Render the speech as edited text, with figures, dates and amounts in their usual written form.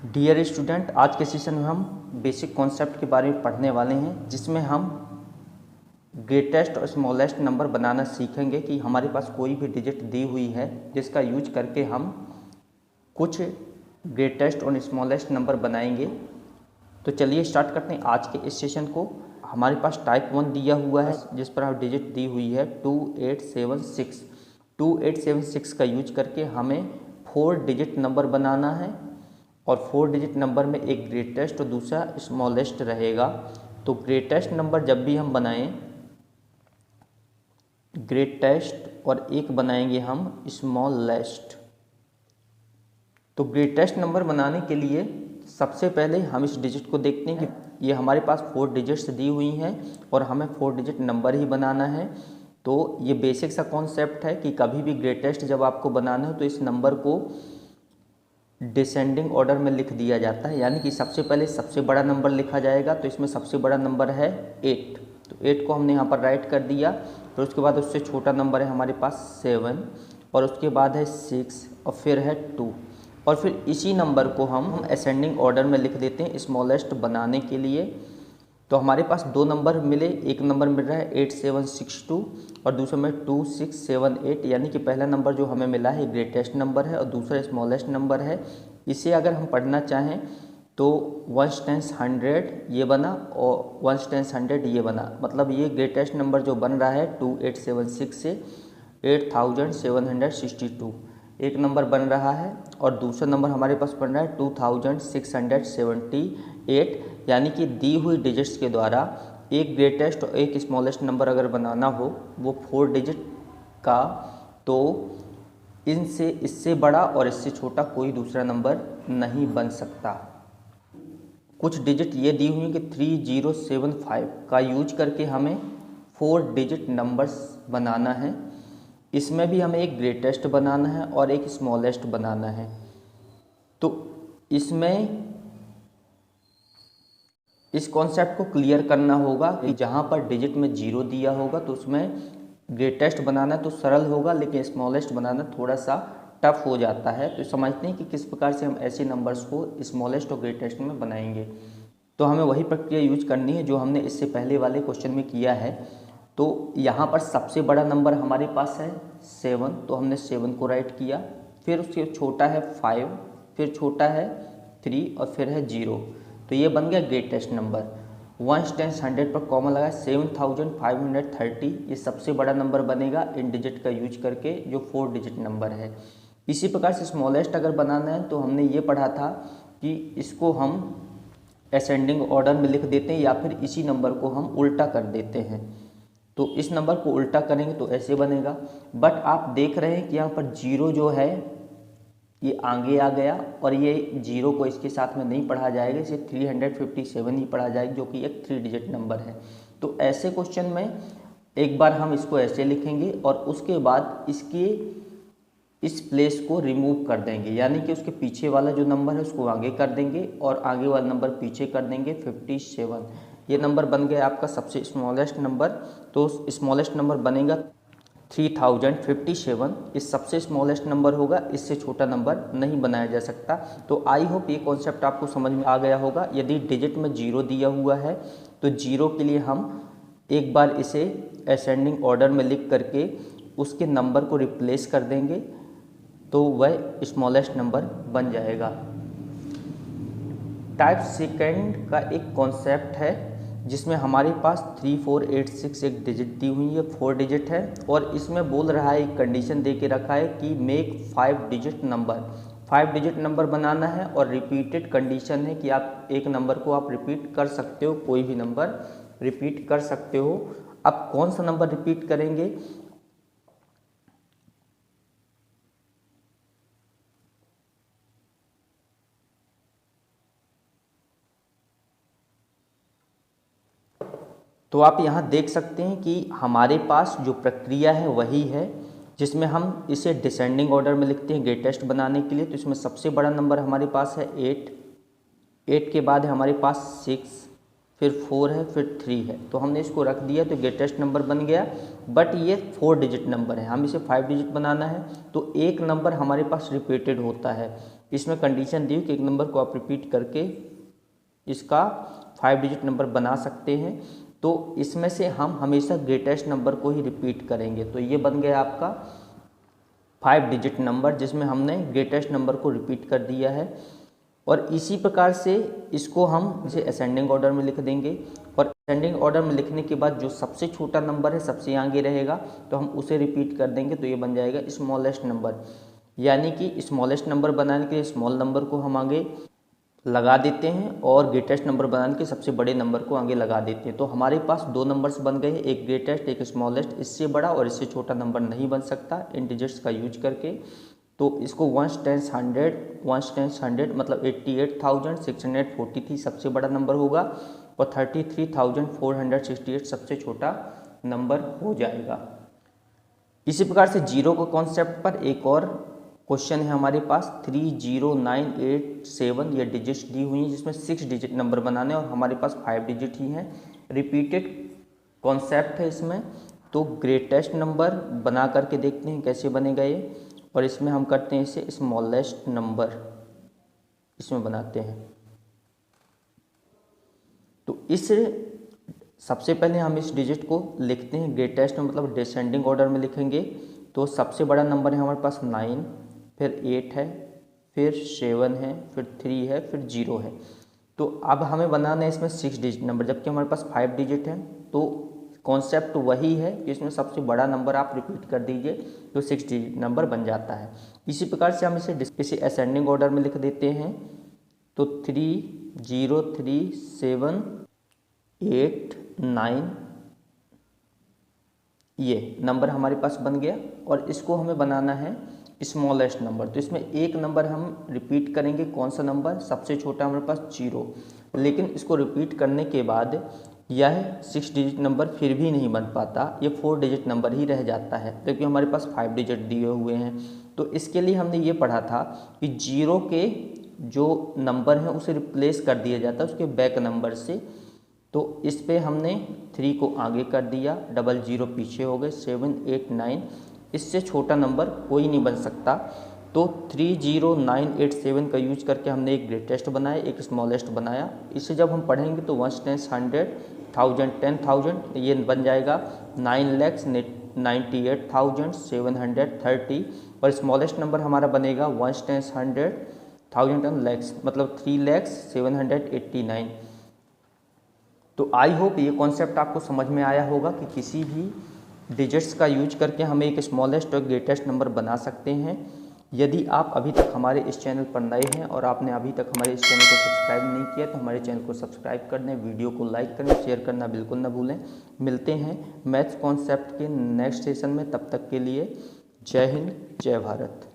Dear student, आज के session में हम बेसिक कॉन्सेप्ट के बारे में पढ़ने वाले हैं, जिसमें हम ग्रेटेस्ट और स्मॉलेस्ट नंबर बनाना सीखेंगे कि हमारे पास कोई भी डिजिट दी हुई है जिसका यूज करके हम कुछ ग्रेटेस्ट और स्मॉलेस्ट नंबर बनाएंगे। तो चलिए स्टार्ट करते हैं आज के इस सेशन को। हमारे पास टाइप 1 दिया हुआ है जिस पर हम डिजिट दी हुई है 2876। 2876 का यूज करके हमें 4 डिजिट नंबर बनाना है और 4 डिजिट नंबर में एक ग्रेटेस्ट और दूसरा स्मॉलेस्ट रहेगा। तो ग्रेटेस्ट नंबर जब भी हम बनाएं, ग्रेटेस्ट और एक बनाएंगे हम स्मॉलेस्ट। तो ग्रेटेस्ट नंबर बनाने के लिए सबसे पहले हम इस डिजिट को देखते हैं कि ये हमारे पास 4 डिजिट्स दी हुई हैं और हमें 4 डिजिट नंबर ही बनाना है। तो ये बेसिक सा कॉन्सेप्ट है कि कभी भी ग्रेटेस्ट जब आपको बनाना हो तो इस नंबर को डिसेंडिंग ऑर्डर में लिख दिया जाता है, यानी कि सबसे पहले सबसे बड़ा नंबर लिखा जाएगा। तो इसमें सबसे बड़ा नंबर है 8, तो 8 को हमने यहाँ पर राइट कर दिया। फिर उसके बाद उससे छोटा नंबर है हमारे पास 7 और उसके बाद है 6 और फिर है 2 और फिर इसी नंबर को हम असेंडिंग ऑर्डर में लिख देते हैं स्मॉलेस्ट बनाने के लिए। तो हमारे पास 2 नंबर मिले, एक नंबर मिल रहा है 8762 और दूसरे में 2678, यानी कि पहला नंबर जो हमें मिला है ग्रेटेस्ट नंबर है और दूसरा स्मॉलेस्ट नंबर है। इसे अगर हम पढ़ना चाहें तो 1 टाइम्स 100 ये बना और 1 टाइम्स 100 ये बना, मतलब ये ग्रेटेस्ट नंबर जो बन रहा है 2876 से 8762 एक नंबर बन रहा है और दूसरा नंबर हमारे पास बन रहा है 2678, यानी कि दी हुई डिजिट्स के द्वारा एक ग्रेटेस्ट और एक स्मॉलेस्ट नंबर अगर बनाना हो वो 4 डिजिट का, तो इनसे इससे बड़ा और इससे छोटा कोई दूसरा नंबर नहीं बन सकता। कुछ डिजिट ये दी हुई हैं कि 3075 का यूज करके हमें 4 डिजिट नंबर्स बनाना है। इसमें भी हमें एक ग्रेटेस्ट बनाना है और एक स्मॉलेस्ट बनाना है। तो इसमें इस कॉन्सेप्ट को क्लियर करना होगा कि जहाँ पर डिजिट में 0 दिया होगा तो उसमें ग्रेटेस्ट बनाना तो सरल होगा, लेकिन स्मॉलेस्ट बनाना थोड़ा सा टफ हो जाता है। तो समझते हैं कि किस प्रकार से हम ऐसे नंबर्स को स्मॉलेस्ट और ग्रेटेस्ट में बनाएंगे। तो हमें वही प्रक्रिया यूज करनी है जो हमने इससे पहले वाले क्वेश्चन में किया है। तो यहाँ पर सबसे बड़ा नंबर हमारे पास है 7, तो हमने 7 को राइट किया। फिर उसके छोटा है 5, फिर छोटा है 3 और फिर है 0। तो ये बन गया ग्रेटेस्ट नंबर। 1 टाइम्स 100 पर कॉमन लगा 7530, ये सबसे बड़ा नंबर बनेगा इन डिजिट का यूज करके जो 4 डिजिट नंबर है। इसी प्रकार से स्मॉलेस्ट अगर बनाना है तो हमने ये पढ़ा था कि इसको हम असेंडिंग ऑर्डर में लिख देते हैं या फिर इसी नंबर को हम उल्टा कर देते हैं। तो इस नंबर को उल्टा करेंगे तो ऐसे बनेगा। बट आप देख रहे हैं कि यहाँ पर 0 जो है ये आगे आ गया और ये 0 को इसके साथ में नहीं पढ़ा जाएगा, इसे 357 ही पढ़ा जाएगा जो कि एक 3 डिजिट नंबर है। तो ऐसे क्वेश्चन में एक बार हम इसको ऐसे लिखेंगे और उसके बाद इसके इस प्लेस को रिमूव कर देंगे, यानी कि उसके पीछे वाला जो नंबर है उसको आगे कर देंगे और आगे वाला नंबर पीछे कर देंगे 57। ये नंबर बन गया आपका सबसे स्मॉलेस्ट नंबर। तो स्मॉलेस्ट नंबर बनेगा 3057, इस सबसे स्मॉलेस्ट नंबर होगा, इससे छोटा नंबर नहीं बनाया जा सकता। तो आई होप ये कॉन्सेप्ट आपको समझ में आ गया होगा। यदि डिजिट में 0 दिया हुआ है तो 0 के लिए हम एक बार इसे असेंडिंग ऑर्डर में लिख करके उसके नंबर को रिप्लेस कर देंगे तो वह स्मॉलेस्ट नंबर बन जाएगा। टाइप सेकंड का एक कॉन्सेप्ट है जिसमें हमारे पास 3486 एक डिजिट दी हुई है, 4 डिजिट है और इसमें बोल रहा है, एक कंडीशन दे के रखा है कि make 5 digit number. 5 digit number बनाना है और रिपीटेड कंडीशन है कि आप एक नंबर को आप रिपीट कर सकते हो, कोई भी नंबर रिपीट कर सकते हो। अब कौन सा नंबर रिपीट करेंगे? तो आप यहाँ देख सकते हैं कि हमारे पास जो प्रक्रिया है वही है जिसमें हम इसे डिसेंडिंग ऑर्डर में लिखते हैं ग्रेटेस्ट बनाने के लिए। तो इसमें सबसे बड़ा नंबर हमारे पास है 8 के बाद है हमारे पास 6, फिर 4 है, फिर 3 है। तो हमने इसको रख दिया तो ग्रेटेस्ट नंबर बन गया। बट ये 4 डिजिट नंबर है, हम इसे 5 डिजिट बनाना है तो एक नंबर हमारे पास रिपीटेड होता है। इसमें कंडीशन दी कि एक नंबर को आप रिपीट करके इसका 5 डिजिट नंबर बना सकते हैं। तो इसमें से हम हमेशा ग्रेटेस्ट नंबर को ही रिपीट करेंगे। तो ये बन गया आपका 5 डिजिट नंबर जिसमें हमने ग्रेटेस्ट नंबर को रिपीट कर दिया है। और इसी प्रकार से इसको हम इसे असेंडिंग ऑर्डर में लिख देंगे, और असेंडिंग ऑर्डर में लिखने के बाद जो सबसे छोटा नंबर है सबसे आगे रहेगा तो हम उसे रिपीट कर देंगे। तो ये बन जाएगा स्मॉलेस्ट नंबर, यानी कि स्मॉलेस्ट नंबर बनाने के लिए स्मॉल नंबर को हम आगे लगा देते हैं और ग्रेटेस्ट नंबर बनाने के सबसे बड़े नंबर को आगे लगा देते हैं। तो हमारे पास दो नंबर्स बन गए हैं, एक ग्रेटेस्ट एक स्मॉलेस्ट। इससे बड़ा और इससे छोटा नंबर नहीं बन सकता इन डिजिट्स का यूज करके। तो इसको 1 10 100 मतलब 88,643 सबसे बड़ा नंबर होगा और 33,468 सबसे छोटा नंबर हो जाएगा। इसी प्रकार से जीरो के कॉन्सेप्ट पर एक और क्वेश्चन है हमारे पास 30987 ये डिजिट्स दी हुई हैं जिसमें 6 डिजिट नंबर बनाने और हमारे पास 5 डिजिट ही हैं। रिपीटेड कॉन्सेप्ट है इसमें। तो ग्रेटेस्ट नंबर बना करके देखते हैं कैसे बनेगा ये, और इसमें हम करते हैं इसे स्मॉलेस्ट नंबर इसमें बनाते हैं। तो इस सबसे पहले हम इस डिजिट को लिखते हैं ग्रेटेस्ट में, मतलब डिसेंडिंग ऑर्डर में लिखेंगे। तो सबसे बड़ा नंबर है हमारे पास 9, फिर 8 है, फिर 7 है, फिर 3 है, फिर 0 है। तो अब हमें बनाना है इसमें 6 डिजिट नंबर, जबकि हमारे पास 5 डिजिट है। तो कॉन्सेप्ट वही है कि इसमें सबसे बड़ा नंबर आप रिपीट कर दीजिए तो 6 डिजिट नंबर बन जाता है। इसी प्रकार से हम इसे असेंडिंग ऑर्डर में लिख देते हैं। तो 3 0 3 7 8 9 ये नंबर हमारे पास बन गया, और इसको हमें बनाना है स्मॉलेस्ट नंबर। तो इसमें एक नंबर हम रिपीट करेंगे, कौन सा नंबर, सबसे छोटा हमारे पास 0। लेकिन इसको रिपीट करने के बाद यह 6 डिजिट नंबर फिर भी नहीं बन पाता, ये 4 डिजिट नंबर ही रह जाता है क्योंकि हमारे पास 5 डिजिट दिए हुए हैं। तो इसके लिए हमने ये पढ़ा था कि 0 के जो नंबर हैं उसे रिप्लेस कर दिया जाता है उसके बैक नंबर से। तो इस पे हमने 3 को आगे कर दिया, 00 पीछे हो गए, 7 8 9, इससे छोटा नंबर कोई नहीं बन सकता। तो 30987 का यूज करके हमने एक ग्रेटेस्ट बनाया, एक स्मॉलेस्ट बनाया। इसे जब हम पढ़ेंगे तो 1 10 100 1000 10,000 ये बन जाएगा 9,98,730, और स्मॉलेस्ट नंबर हमारा बनेगा 1 10 100 1000 10 लैक्स मतलब 3,0789। तो आई होप ये कॉन्सेप्ट आपको समझ में आया होगा कि किसी भी डिजिट्स का यूज करके हमें एक स्मॉलेस्ट और ग्रेटेस्ट नंबर बना सकते हैं। यदि आप अभी तक हमारे इस चैनल पर नए हैं और आपने अभी तक हमारे इस चैनल को सब्सक्राइब नहीं किया तो हमारे चैनल को सब्सक्राइब कर दें, वीडियो को लाइक करें, शेयर करना बिल्कुल ना भूलें। मिलते हैं मैथ्स कॉन्सेप्ट के नेक्स्ट सेशन में, तब तक के लिए जय हिंद जय भारत।